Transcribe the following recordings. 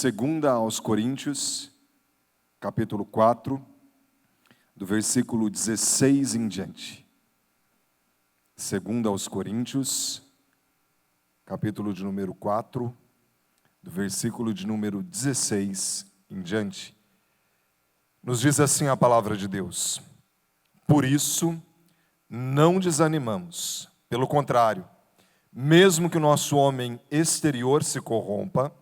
Segunda aos Coríntios, capítulo 4, do versículo 16 em diante. Segunda aos Coríntios, capítulo de número 4, do versículo de número 16 em diante. Nos diz assim a palavra de Deus: por isso, não desanimamos. Pelo contrário, mesmo que o nosso homem exterior se corrompa,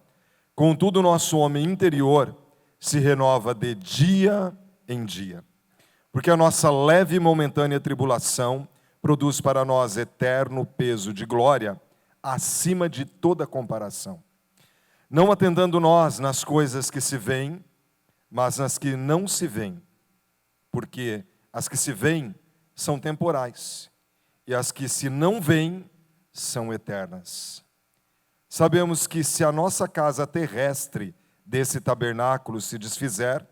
contudo o nosso homem interior se renova de dia em dia. Porque a nossa leve e momentânea tribulação produz para nós eterno peso de glória, acima de toda comparação. Não atendendo nós nas coisas que se veem, mas nas que não se veem. Porque as que se veem são temporais, e as que se não veem são eternas. Sabemos que se a nossa casa terrestre desse tabernáculo se desfizer,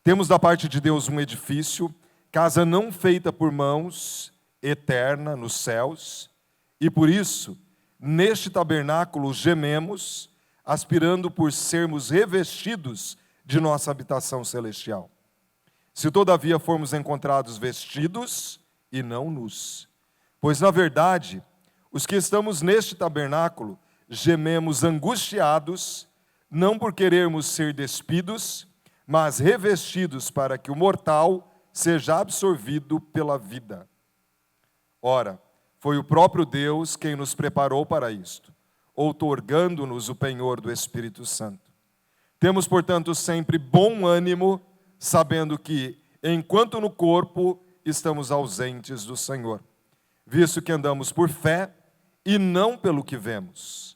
temos da parte de Deus um edifício, casa não feita por mãos, eterna nos céus, e por isso, neste tabernáculo gememos, aspirando por sermos revestidos de nossa habitação celestial. Se todavia formos encontrados vestidos e não nus, pois na verdade, os que estamos neste tabernáculo gememos angustiados, não por querermos ser despidos, mas revestidos para que o mortal seja absorvido pela vida. Ora, foi o próprio Deus quem nos preparou para isto, outorgando-nos o penhor do Espírito Santo. Temos, portanto, sempre bom ânimo, sabendo que, enquanto no corpo, estamos ausentes do Senhor, visto que andamos por fé e não pelo que vemos.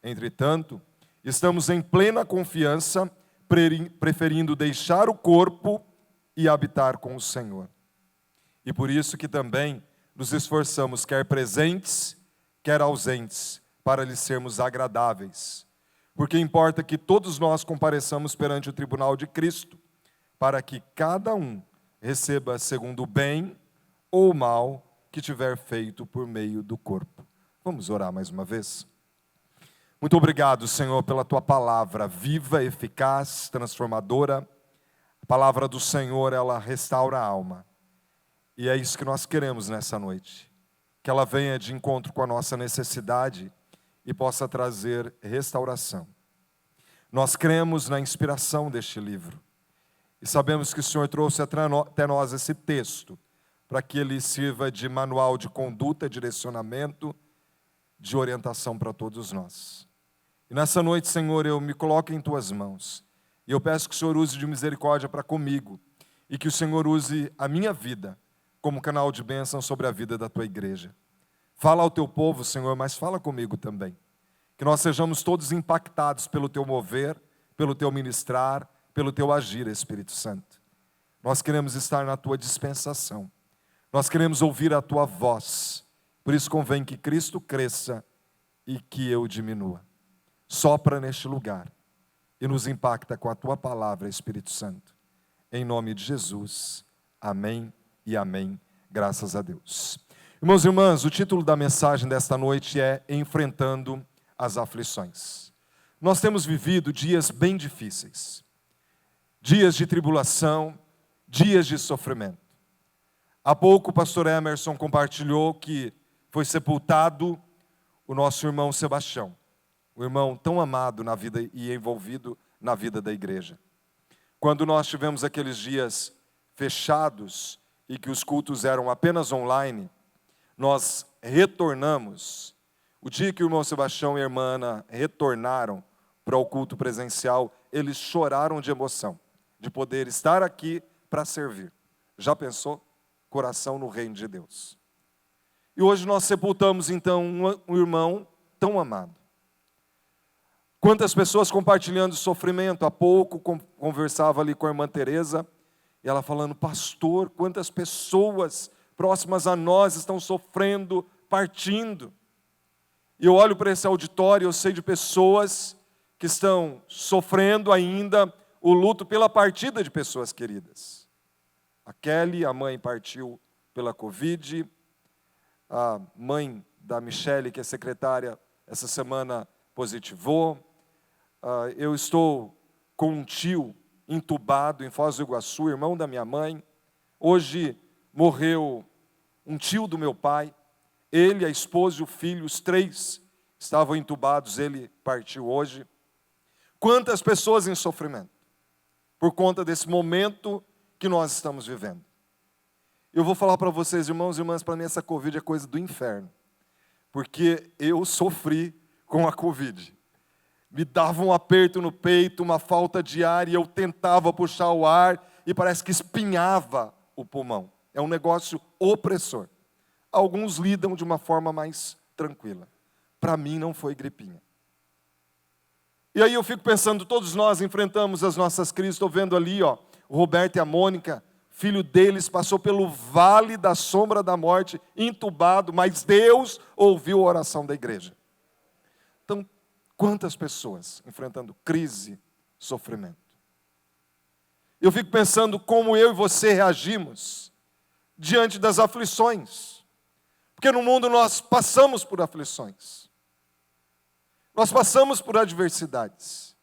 Entretanto, estamos em plena confiança, preferindo deixar o corpo e habitar com o Senhor. E por isso que também nos esforçamos, quer presentes, quer ausentes, para lhe sermos agradáveis. Porque importa que todos nós compareçamos perante o tribunal de Cristo, para que cada um receba segundo o bem ou o mal que tiver feito por meio do corpo. Vamos orar mais uma vez? Muito obrigado, Senhor, pela Tua palavra viva, eficaz, transformadora. A palavra do Senhor, ela restaura a alma. E é isso que nós queremos nessa noite. Que ela venha de encontro com a nossa necessidade e possa trazer restauração. Nós cremos na inspiração deste livro. E sabemos que o Senhor trouxe até nós esse texto, para que ele sirva de manual de conduta, direcionamento, de orientação para todos nós. E nessa noite, Senhor, eu me coloco em Tuas mãos. E eu peço que o Senhor use de misericórdia para comigo. E que o Senhor use a minha vida como canal de bênção sobre a vida da Tua igreja. Fala ao Teu povo, Senhor, mas fala comigo também. Que nós sejamos todos impactados pelo Teu mover, pelo Teu ministrar, pelo Teu agir, Espírito Santo. Nós queremos estar na Tua dispensação. Nós queremos ouvir a Tua voz. Por isso convém que Cristo cresça e que eu diminua. Sopra neste lugar e nos impacta com a Tua palavra, Espírito Santo. Em nome de Jesus, amém e amém, graças a Deus. Irmãos e irmãs, o título da mensagem desta noite é Enfrentando as Aflições. Nós temos vivido dias bem difíceis, dias de tribulação, dias de sofrimento. Há pouco o pastor Emerson compartilhou que foi sepultado o nosso irmão Sebastião, o irmão tão amado na vida e envolvido na vida da igreja. Quando nós tivemos aqueles dias fechados e que os cultos eram apenas online, nós retornamos. O dia que o irmão Sebastião e a irmã Ana retornaram para o culto presencial, eles choraram de emoção, de poder estar aqui para servir. Já pensou? Coração no reino de Deus. E hoje nós sepultamos então um irmão tão amado. Quantas pessoas compartilhando sofrimento. Há pouco conversava ali com a irmã Teresa, e ela falando: pastor, quantas pessoas próximas a nós estão sofrendo, partindo. E eu olho para esse auditório, eu sei de pessoas que estão sofrendo ainda o luto pela partida de pessoas queridas. A Kelly, a mãe, partiu pela Covid. A mãe da Michele, que é secretária, essa semana positivou. Eu estou com um tio entubado em Foz do Iguaçu, irmão da minha mãe. Hoje morreu um tio do meu pai. Ele, a esposa e o filho, os 3 estavam entubados, ele partiu hoje. Quantas pessoas em sofrimento por conta desse momento que nós estamos vivendo. Eu vou falar para vocês, irmãos e irmãs, para mim essa Covid é coisa do inferno. Porque eu sofri com a Covid. Me dava um aperto no peito, uma falta de ar, e eu tentava puxar o ar, e parece que espinhava o pulmão. É um negócio opressor. Alguns lidam de uma forma mais tranquila. Para mim não foi gripinha. E aí eu fico pensando, todos nós enfrentamos as nossas crises. Estou vendo ali, ó, o Roberto e a Mônica, filho deles passou pelo vale da sombra da morte, entubado, mas Deus ouviu a oração da igreja. Então, quantas pessoas enfrentando crise, sofrimento. Eu fico pensando como eu e você reagimos diante das aflições. Porque no mundo nós passamos por aflições. Nós passamos por adversidades.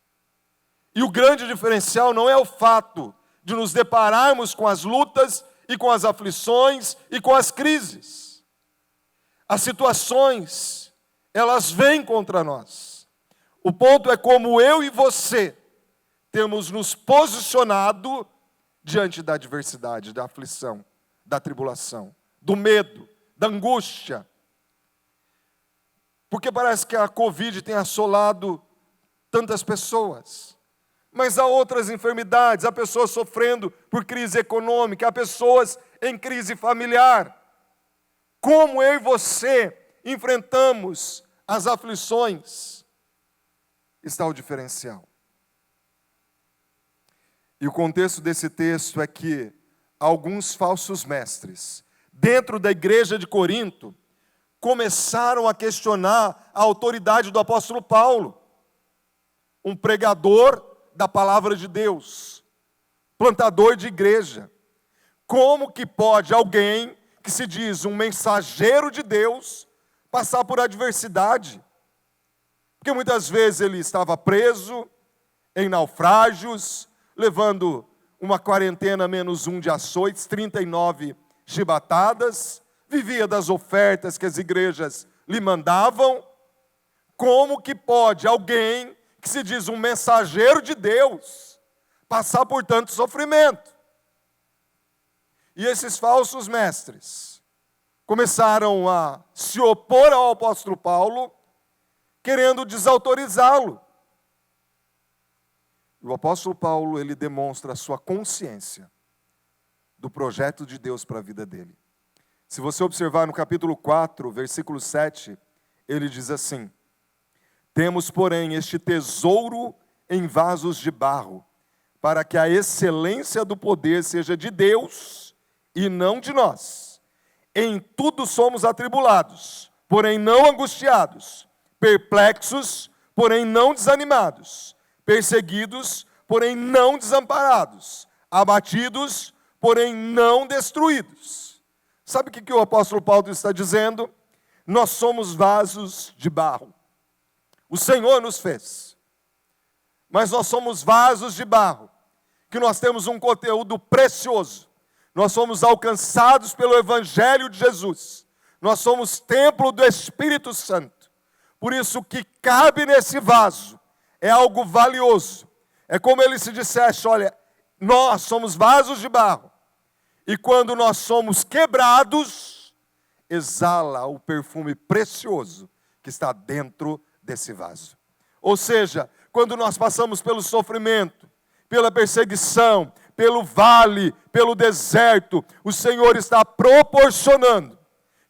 E o grande diferencial não é o fato de nos depararmos com as lutas e com as aflições e com as crises. As situações, elas vêm contra nós. O ponto é como eu e você temos nos posicionado diante da adversidade, da aflição, da tribulação, do medo, da angústia. Porque parece que a Covid tem assolado tantas pessoas. Mas há outras enfermidades, há pessoas sofrendo por crise econômica, há pessoas em crise familiar. Como eu e você enfrentamos as aflições, está o diferencial. E o contexto desse texto é que alguns falsos mestres, dentro da igreja de Corinto, começaram a questionar a autoridade do apóstolo Paulo, um pregador da palavra de Deus, plantador de igreja. Como que pode alguém que se diz um mensageiro de Deus passar por adversidade? Porque muitas vezes ele estava preso, em naufrágios, levando uma quarentena -1 de açoites, 39 chibatadas, vivia das ofertas que as igrejas lhe mandavam. Como que pode alguém que se diz um mensageiro de Deus passar por tanto sofrimento? E esses falsos mestres começaram a se opor ao apóstolo Paulo, querendo desautorizá-lo. O apóstolo Paulo, ele demonstra a sua consciência do projeto de Deus para a vida dele. Se você observar no capítulo 4, versículo 7, ele diz assim: temos, porém, este tesouro em vasos de barro, para que a excelência do poder seja de Deus e não de nós. Em tudo somos atribulados, porém não angustiados, perplexos, porém não desanimados, perseguidos, porém não desamparados, abatidos, porém não destruídos. Sabe o que o apóstolo Paulo está dizendo? Nós somos vasos de barro. O Senhor nos fez. Mas nós somos vasos de barro, que nós temos um conteúdo precioso. Nós somos alcançados pelo Evangelho de Jesus. Nós somos templo do Espírito Santo. Por isso, o que cabe nesse vaso é algo valioso. É como ele se dissesse: olha, nós somos vasos de barro. E quando nós somos quebrados, exala o perfume precioso que está dentro desse vaso. Ou seja, quando nós passamos pelo sofrimento, pela perseguição, pelo vale, pelo deserto, o Senhor está proporcionando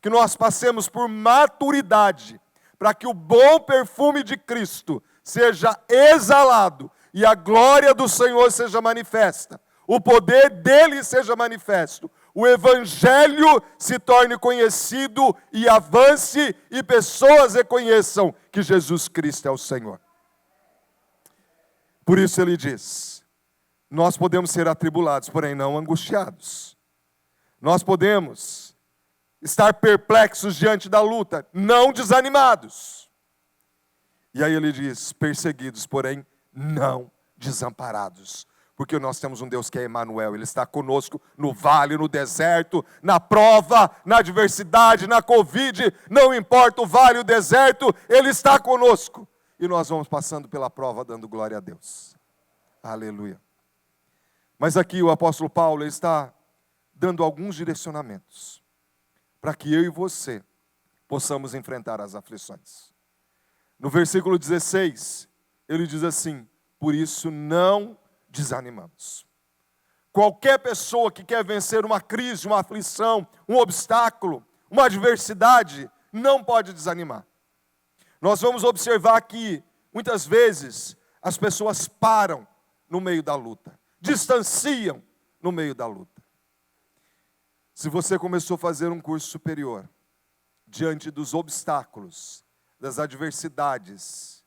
que nós passemos por maturidade, para que o bom perfume de Cristo seja exalado e a glória do Senhor seja manifesta, o poder dele seja manifesto, o Evangelho se torne conhecido e avance e pessoas reconheçam que Jesus Cristo é o Senhor. Por isso ele diz: nós podemos ser atribulados, porém não angustiados. Nós podemos estar perplexos diante da luta, não desanimados. E aí ele diz: perseguidos, porém não desamparados. Porque nós temos um Deus que é Emanuel, Ele está conosco no vale, no deserto, na prova, na adversidade, na Covid, não importa o vale, o deserto, Ele está conosco. E nós vamos passando pela prova, dando glória a Deus. Aleluia. Mas aqui o apóstolo Paulo está dando alguns direcionamentos, para que eu e você possamos enfrentar as aflições. No versículo 16, ele diz assim: por isso não desanimamos. Qualquer pessoa que quer vencer uma crise, uma aflição, um obstáculo, uma adversidade, não pode desanimar. Nós vamos observar que, muitas vezes, as pessoas param no meio da luta, distanciam no meio da luta. Se você começou a fazer um curso superior, diante dos obstáculos, das adversidades,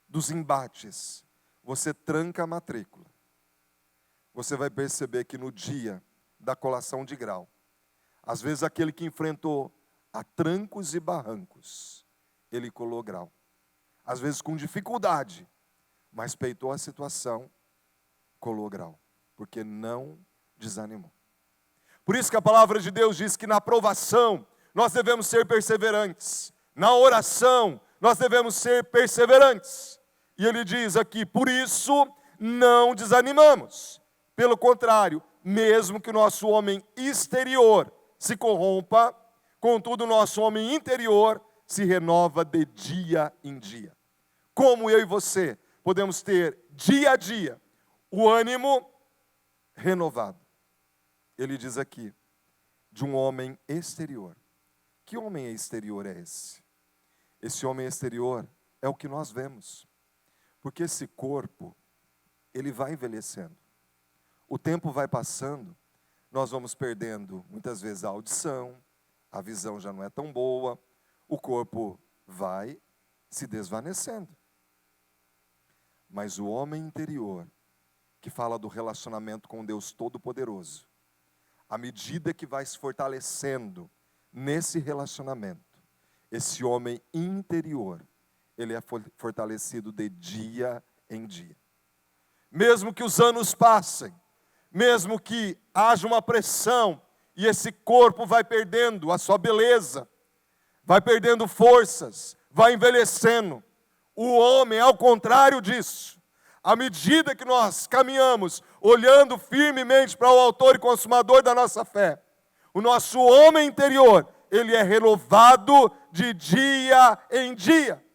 dos embates, você tranca a matrícula. Você vai perceber que no dia da colação de grau, às vezes aquele que enfrentou a trancos e barrancos, ele colou grau. Às vezes com dificuldade, mas peitou a situação, colou grau, porque não desanimou. Por isso que a palavra de Deus diz que na provação nós devemos ser perseverantes. Na oração nós devemos ser perseverantes. E ele diz aqui, por isso não desanimamos. Pelo contrário, mesmo que o nosso homem exterior se corrompa, contudo o nosso homem interior se renova de dia em dia. Como eu e você podemos ter dia a dia o ânimo renovado? Ele diz aqui, de um homem exterior. Que homem exterior é esse? Esse homem exterior é o que nós vemos. Porque esse corpo, ele vai envelhecendo. O tempo vai passando, nós vamos perdendo, muitas vezes, a audição, a visão já não é tão boa, o corpo vai se desvanecendo. Mas o homem interior, que fala do relacionamento com Deus Todo-Poderoso, à medida que vai se fortalecendo nesse relacionamento, esse homem interior, ele é fortalecido de dia em dia. Mesmo que os anos passem, mesmo que haja uma pressão, e esse corpo vai perdendo a sua beleza, vai perdendo forças, vai envelhecendo. O homem, ao contrário disso, à medida que nós caminhamos, olhando firmemente para o autor e consumador da nossa fé, o nosso homem interior, ele é renovado de dia em dia.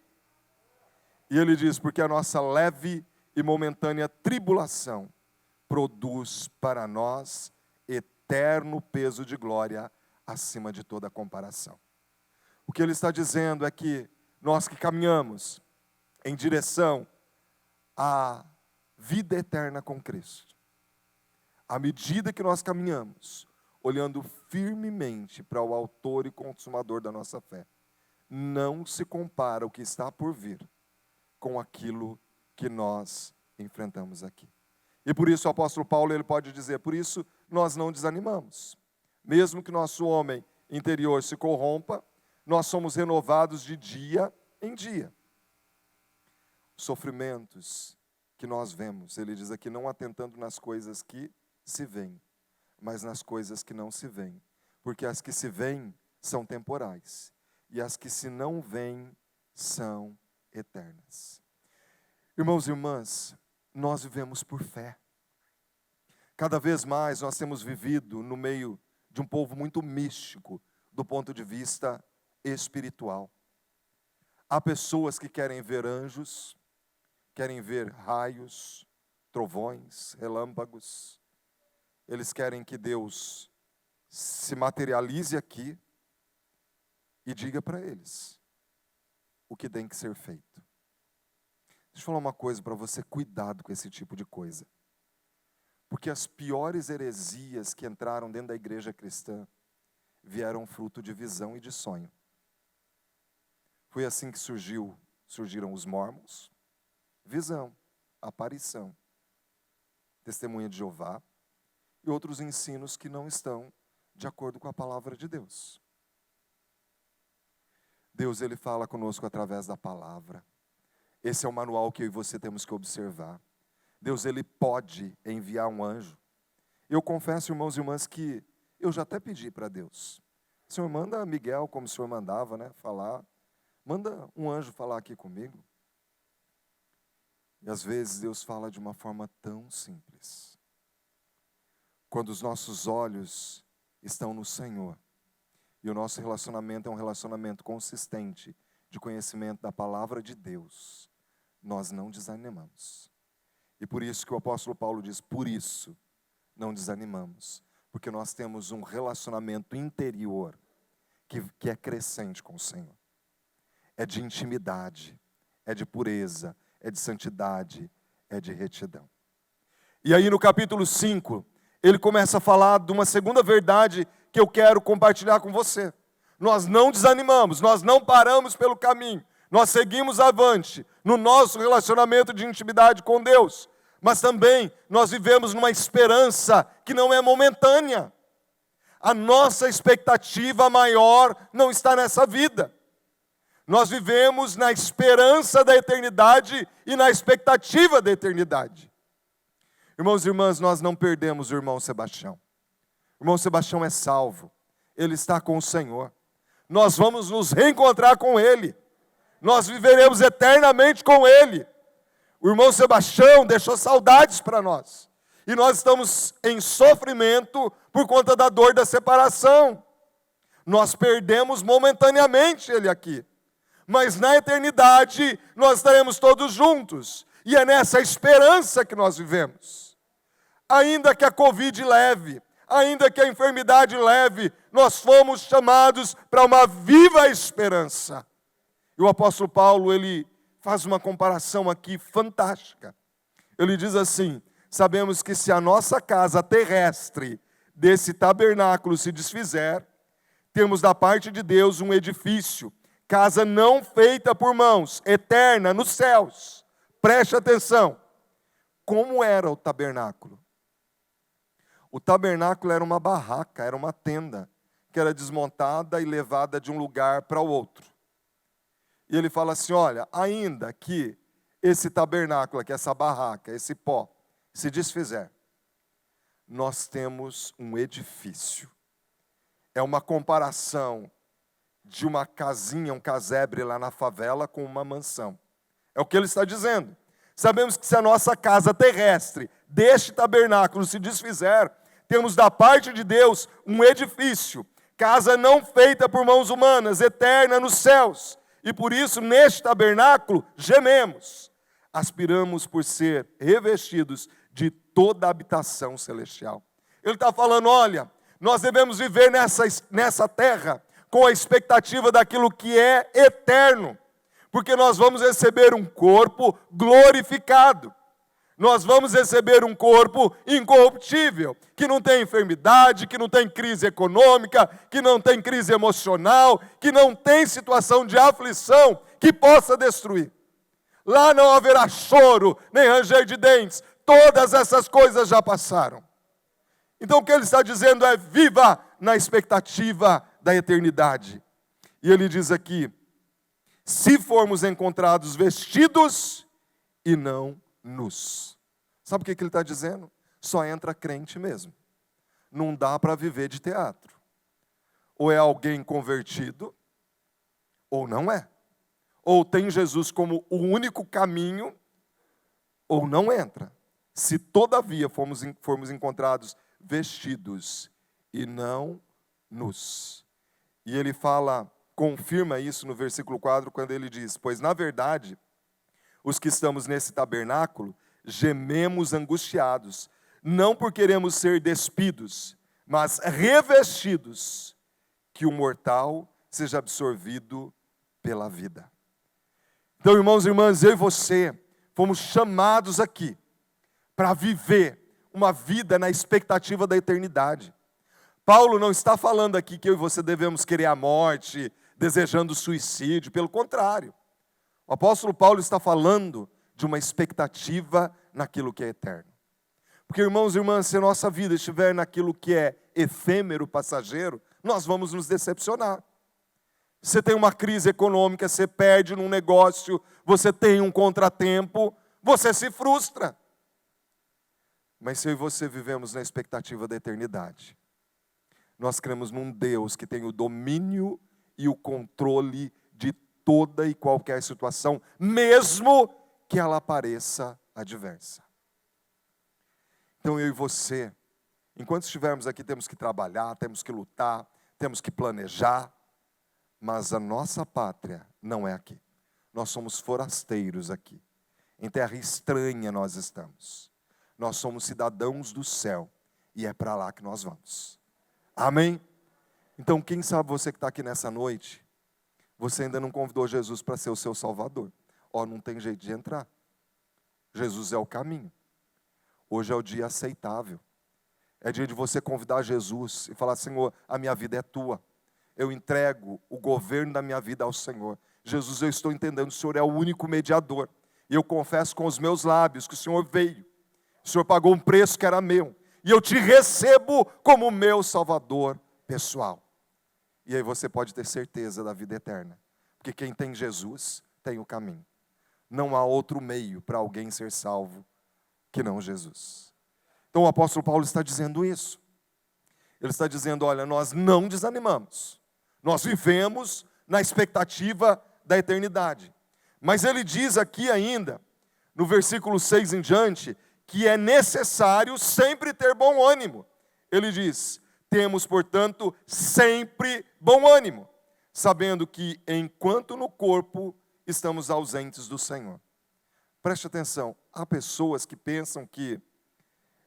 E ele diz, porque a nossa leve e momentânea tribulação produz para nós eterno peso de glória acima de toda comparação. O que ele está dizendo é que nós que caminhamos em direção à vida eterna com Cristo, à medida que nós caminhamos, olhando firmemente para o autor e consumador da nossa fé, não se compara o que está por vir com aquilo que nós enfrentamos aqui. E por isso o apóstolo Paulo ele pode dizer, por isso nós não desanimamos. Mesmo que nosso homem interior se corrompa, nós somos renovados de dia em dia. Os sofrimentos que nós vemos, ele diz aqui, não atentando nas coisas que se veem, mas nas coisas que não se veem. Porque as que se veem são temporais, e as que se não veem são eternas. Irmãos e irmãs, nós vivemos por fé. Cada vez mais nós temos vivido no meio de um povo muito místico, do ponto de vista espiritual. Há pessoas que querem ver anjos, querem ver raios, trovões, relâmpagos. Eles querem que Deus se materialize aqui e diga para eles o que tem que ser feito. Deixa eu falar uma coisa para você, cuidado com esse tipo de coisa. Porque as piores heresias que entraram dentro da igreja cristã vieram fruto de visão e de sonho. Foi assim que surgiram os mormons, visão, aparição, testemunha de Jeová e outros ensinos que não estão de acordo com a palavra de Deus. Deus, ele fala conosco através da palavra. Esse é o manual que eu e você temos que observar. Deus ele pode enviar um anjo. Eu confesso, irmãos e irmãs, que eu já até pedi para Deus. Senhor, manda Miguel, como o Senhor mandava, né, falar. Manda um anjo falar aqui comigo. E às vezes Deus fala de uma forma tão simples. Quando os nossos olhos estão no Senhor, e o nosso relacionamento é um relacionamento consistente, de conhecimento da palavra de Deus, nós não desanimamos. E por isso que o apóstolo Paulo diz, por isso não desanimamos. Porque nós temos um relacionamento interior que é crescente com o Senhor. É de intimidade, é de pureza, é de santidade, é de retidão. E aí no capítulo 5, ele começa a falar de uma segunda verdade que eu quero compartilhar com você. Nós não desanimamos, nós não paramos pelo caminho, nós seguimos avante no nosso relacionamento de intimidade com Deus. Mas também nós vivemos numa esperança que não é momentânea. A nossa expectativa maior não está nessa vida. Nós vivemos na esperança da eternidade e na expectativa da eternidade. Irmãos e irmãs, nós não perdemos o irmão Sebastião. O irmão Sebastião é salvo. Ele está com o Senhor. Nós vamos nos reencontrar com Ele. Nós viveremos eternamente com Ele. O irmão Sebastião deixou saudades para nós. E nós estamos em sofrimento por conta da dor da separação. Nós perdemos momentaneamente ele aqui. Mas na eternidade nós estaremos todos juntos. E é nessa esperança que nós vivemos. Ainda que a Covid leve, ainda que a enfermidade leve, nós fomos chamados para uma viva esperança. E o apóstolo Paulo, ele faz uma comparação aqui fantástica. Ele diz assim, sabemos que se a nossa casa terrestre desse tabernáculo se desfizer, temos da parte de Deus um edifício, casa não feita por mãos, eterna nos céus. Preste atenção. Como era o tabernáculo? O tabernáculo era uma barraca, era uma tenda, que era desmontada e levada de um lugar para o outro. E ele fala assim, olha, ainda que esse tabernáculo aqui, essa barraca, esse pó, se desfizer, nós temos um edifício. É uma comparação de uma casinha, um casebre lá na favela com uma mansão. É o que ele está dizendo. Sabemos que se a nossa casa terrestre deste tabernáculo se desfizer, temos da parte de Deus um edifício, casa não feita por mãos humanas, eterna nos céus. E por isso, neste tabernáculo, gememos. Aspiramos por ser revestidos de toda a habitação celestial. Ele está falando, olha, nós devemos viver nessa terra com a expectativa daquilo que é eterno. Porque nós vamos receber um corpo glorificado. Nós vamos receber um corpo incorruptível, que não tem enfermidade, que não tem crise econômica, que não tem crise emocional, que não tem situação de aflição que possa destruir. Lá não haverá choro, nem ranger de dentes. Todas essas coisas já passaram. Então o que ele está dizendo é, viva na expectativa da eternidade. E ele diz aqui, se formos encontrados vestidos e não nus. Sabe o que ele está dizendo? Só entra crente mesmo. Não dá para viver de teatro. Ou é alguém convertido, ou não é. Ou tem Jesus como o único caminho, ou não entra. Se todavia formos encontrados vestidos e não nus. E ele fala, confirma isso no versículo 4, quando ele diz, pois na verdade, os que estamos nesse tabernáculo, gememos angustiados, não por queremos ser despidos, mas revestidos, que o mortal seja absorvido pela vida. Então, irmãos e irmãs, eu e você fomos chamados aqui para viver uma vida na expectativa da eternidade. Paulo não está falando aqui que eu e você devemos querer a morte, desejando suicídio, pelo contrário. O apóstolo Paulo está falando de uma expectativa naquilo que é eterno. Porque, irmãos e irmãs, se a nossa vida estiver naquilo que é efêmero, passageiro, nós vamos nos decepcionar. Você tem uma crise econômica, você perde num negócio, você tem um contratempo, você se frustra. Mas se eu e você vivemos na expectativa da eternidade, nós cremos num Deus que tem o domínio e o controle de toda e qualquer situação, mesmo que ela pareça adversa. Então eu e você, enquanto estivermos aqui, temos que trabalhar, temos que lutar, temos que planejar, mas a nossa pátria não é aqui. Nós somos forasteiros aqui. Em terra estranha nós estamos. Nós somos cidadãos do céu e é para lá que nós vamos. Amém? Então, quem sabe você que está aqui nessa noite, você ainda não convidou Jesus para ser o seu Salvador. Não tem jeito de entrar. Jesus é o caminho. Hoje é o dia aceitável. É dia de você convidar Jesus e falar: Senhor, a minha vida é tua. Eu entrego o governo da minha vida ao Senhor. Jesus, eu estou entendendo, o Senhor é o único mediador. E eu confesso com os meus lábios que o Senhor veio. O Senhor pagou um preço que era meu. E eu te recebo como meu Salvador pessoal. E aí você pode ter certeza da vida eterna. Porque quem tem Jesus tem o caminho. Não há outro meio para alguém ser salvo que não Jesus. Então o apóstolo Paulo está dizendo isso. Ele está dizendo: olha, nós não desanimamos. Nós vivemos na expectativa da eternidade. Mas ele diz aqui ainda, no versículo 6 em diante, que é necessário sempre ter bom ânimo. Ele diz: temos, portanto, sempre bom ânimo, sabendo que enquanto no corpo estamos ausentes do Senhor. Preste atenção, há pessoas que pensam que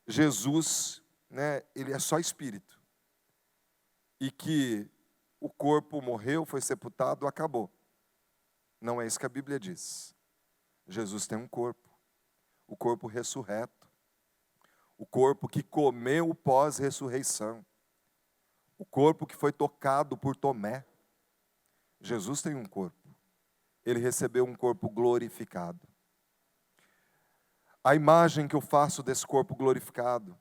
Jesus, ele é só espírito. E que o corpo morreu, foi sepultado, acabou. Não é isso que a Bíblia diz. Jesus tem um corpo. O corpo ressurreto. O corpo que comeu pós-ressurreição. O corpo que foi tocado por Tomé. Jesus tem um corpo. Ele recebeu um corpo glorificado. A imagem que eu faço desse corpo glorificado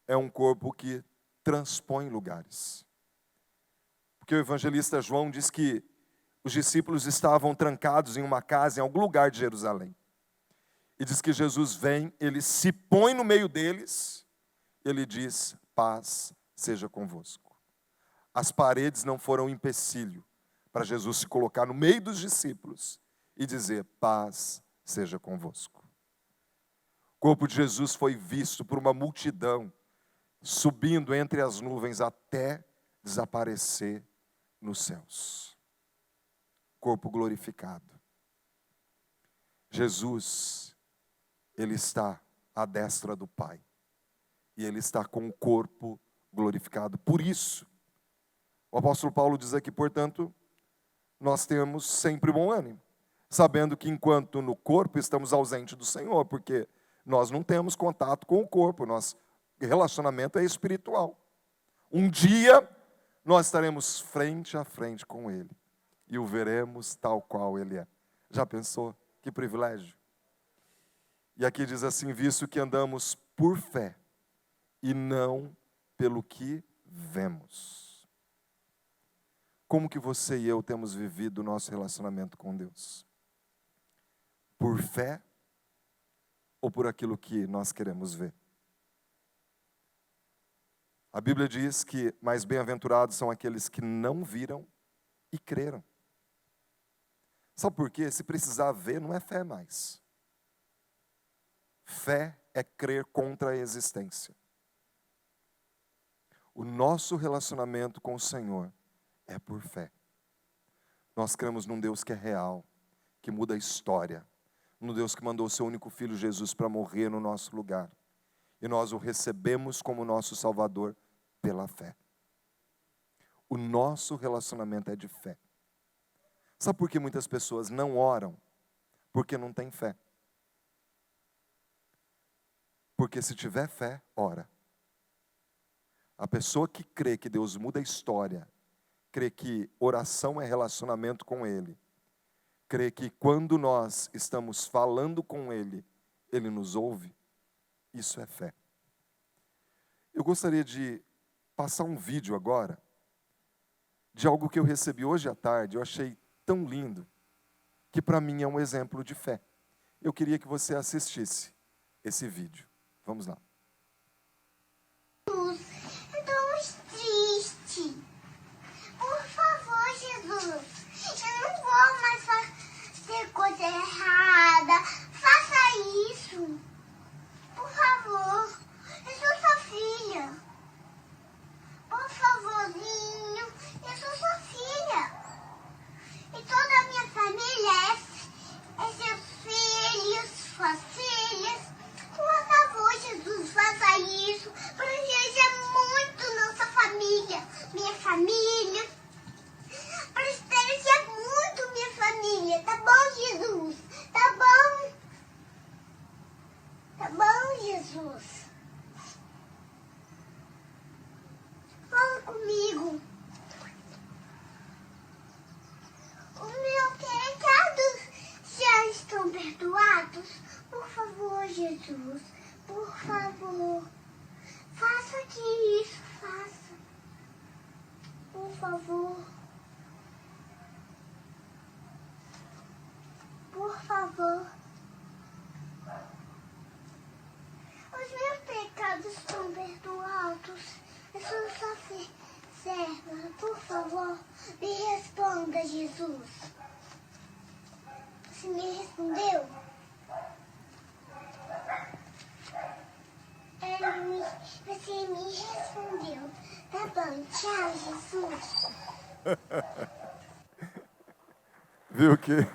é um corpo que transpõe lugares. Porque o evangelista João diz que os discípulos estavam trancados em uma casa, em algum lugar de Jerusalém. E diz que Jesus vem, ele se põe no meio deles, ele diz: paz seja convosco. As paredes não foram empecilho para Jesus se colocar no meio dos discípulos e dizer: paz seja convosco. O corpo de Jesus foi visto por uma multidão, subindo entre as nuvens até desaparecer nos céus. Corpo glorificado. Jesus, ele está à destra do Pai. E ele está com o corpo glorificado. Por isso, o apóstolo Paulo diz aqui, portanto, nós temos sempre bom ânimo, sabendo que enquanto no corpo estamos ausentes do Senhor, porque nós não temos contato com o corpo, nosso relacionamento é espiritual. Um dia nós estaremos frente a frente com Ele e o veremos tal qual Ele é. Já pensou? Que privilégio. E aqui diz assim: visto que andamos por fé e não pelo que vemos. Como que você e eu temos vivido o nosso relacionamento com Deus? Por fé ou por aquilo que nós queremos ver? A Bíblia diz que mais bem-aventurados são aqueles que não viram e creram. Sabe por quê? Se precisar ver, não é fé mais. Fé é crer contra a existência. O nosso relacionamento com o Senhor é por fé. Nós cremos num Deus que é real, que muda a história. Num Deus que mandou o seu único filho Jesus para morrer no nosso lugar. E nós o recebemos como nosso Salvador pela fé. O nosso relacionamento é de fé. Sabe por que muitas pessoas não oram? Porque não têm fé. Porque se tiver fé, ora. A pessoa que crê que Deus muda a história, crê que oração é relacionamento com Ele, crê que quando nós estamos falando com Ele, Ele nos ouve, isso é fé. Eu gostaria de passar um vídeo agora, de algo que eu recebi hoje à tarde, eu achei tão lindo, que para mim é um exemplo de fé. Eu queria que você assistisse esse vídeo. Vamos lá. altos. Por favor, Jesus, por favor. Faça que isso, faça. Por favor. Por favor. Os meus pecados estão perdoados. Eu sou sua serva. Por favor, me responda, Jesus. Você me respondeu? Você me respondeu. Tá bom, tchau, Jesus. Viu que?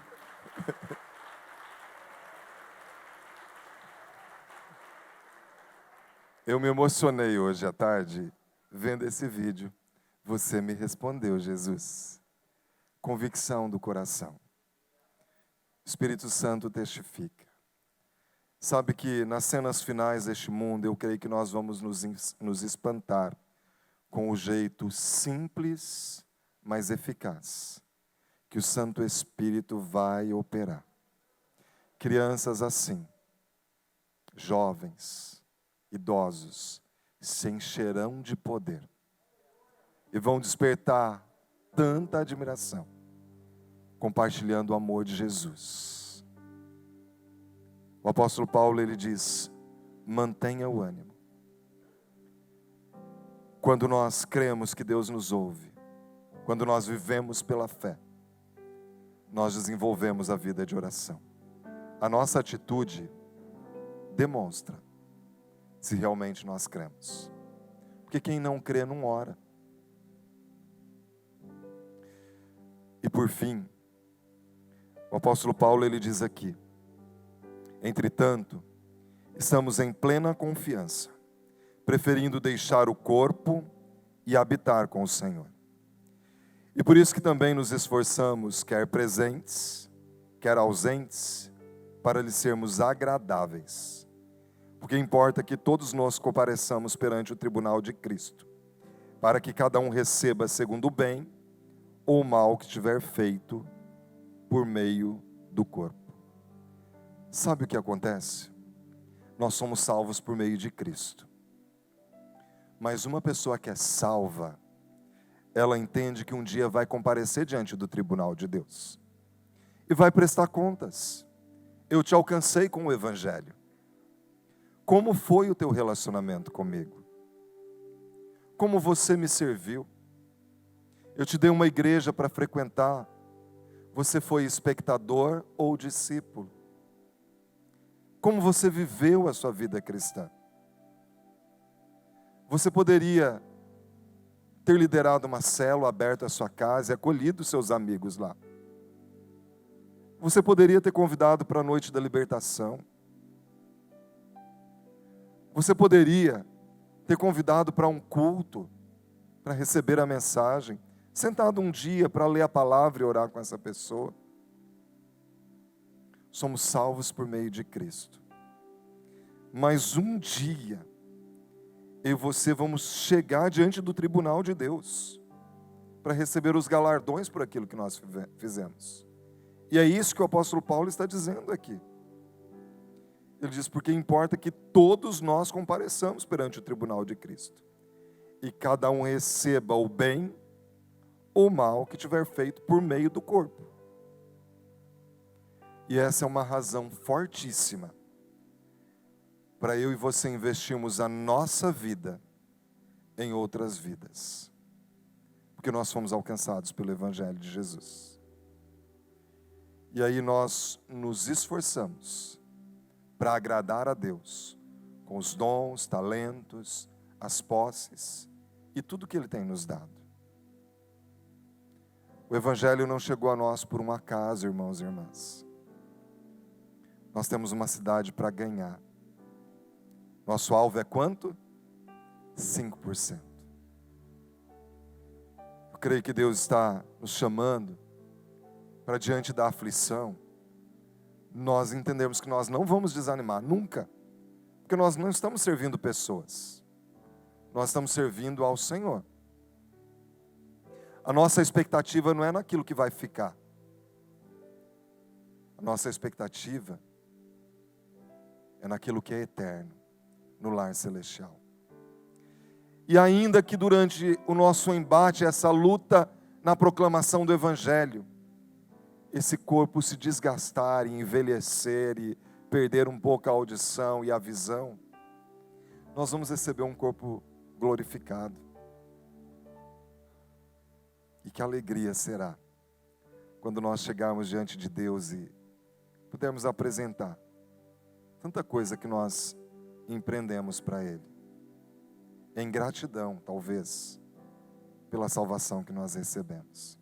Eu me emocionei hoje à tarde vendo esse vídeo. Você me respondeu, Jesus. Convicção do coração. O Espírito Santo testifica. Sabe que nas cenas finais deste mundo, eu creio que nós vamos nos espantar com o jeito simples, mas eficaz, que o Santo Espírito vai operar. Crianças assim, jovens, idosos, se encherão de poder e vão despertar tanta admiração, compartilhando o amor de Jesus. O apóstolo Paulo, ele diz, mantenha o ânimo. Quando nós cremos que Deus nos ouve, quando nós vivemos pela fé, nós desenvolvemos a vida de oração. A nossa atitude demonstra se realmente nós cremos. Porque quem não crê não ora. E por fim, o apóstolo Paulo, ele diz aqui, entretanto, estamos em plena confiança, preferindo deixar o corpo e habitar com o Senhor. E por isso que também nos esforçamos, quer presentes, quer ausentes, para lhe sermos agradáveis. Porque importa que todos nós compareçamos perante o tribunal de Cristo, para que cada um receba segundo o bem ou o mal que tiver feito por meio do corpo. Sabe o que acontece? Nós somos salvos por meio de Cristo. Mas uma pessoa que é salva, ela entende que um dia vai comparecer diante do tribunal de Deus. E vai prestar contas. Eu te alcancei com o Evangelho. Como foi o teu relacionamento comigo? Como você me serviu? Eu te dei uma igreja para frequentar. Você foi espectador ou discípulo? Como você viveu a sua vida cristã? Você poderia ter liderado uma célula, aberto a sua casa e acolhido seus amigos lá. Você poderia ter convidado para a noite da libertação. Você poderia ter convidado para um culto, para receber a mensagem, sentado um dia para ler a palavra e orar com essa pessoa. Somos salvos por meio de Cristo. Mas um dia, eu e você vamos chegar diante do tribunal de Deus, para receber os galardões por aquilo que nós fizemos. E é isso que o apóstolo Paulo está dizendo aqui. Ele diz, porque importa que todos nós compareçamos perante o tribunal de Cristo. E cada um receba o bem ou o mal que tiver feito por meio do corpo. E essa é uma razão fortíssima para eu e você investirmos a nossa vida em outras vidas. Porque nós fomos alcançados pelo Evangelho de Jesus. E aí nós nos esforçamos para agradar a Deus com os dons, talentos, as posses e tudo que Ele tem nos dado. O Evangelho não chegou a nós por um acaso, irmãos e irmãs. Nós temos uma cidade para ganhar. Nosso alvo é quanto? 5%. Eu creio que Deus está nos chamando para diante da aflição, nós entendemos que nós não vamos desanimar, nunca. Porque nós não estamos servindo pessoas. Nós estamos servindo ao Senhor. A nossa expectativa não é naquilo que vai ficar. A nossa expectativa é naquilo que é eterno, no lar celestial. E ainda que durante o nosso embate, essa luta na proclamação do Evangelho, esse corpo se desgastar e envelhecer e perder um pouco a audição e a visão, nós vamos receber um corpo glorificado. E que alegria será quando nós chegarmos diante de Deus e pudermos apresentar tanta coisa que nós empreendemos para Ele, em gratidão, talvez, pela salvação que nós recebemos.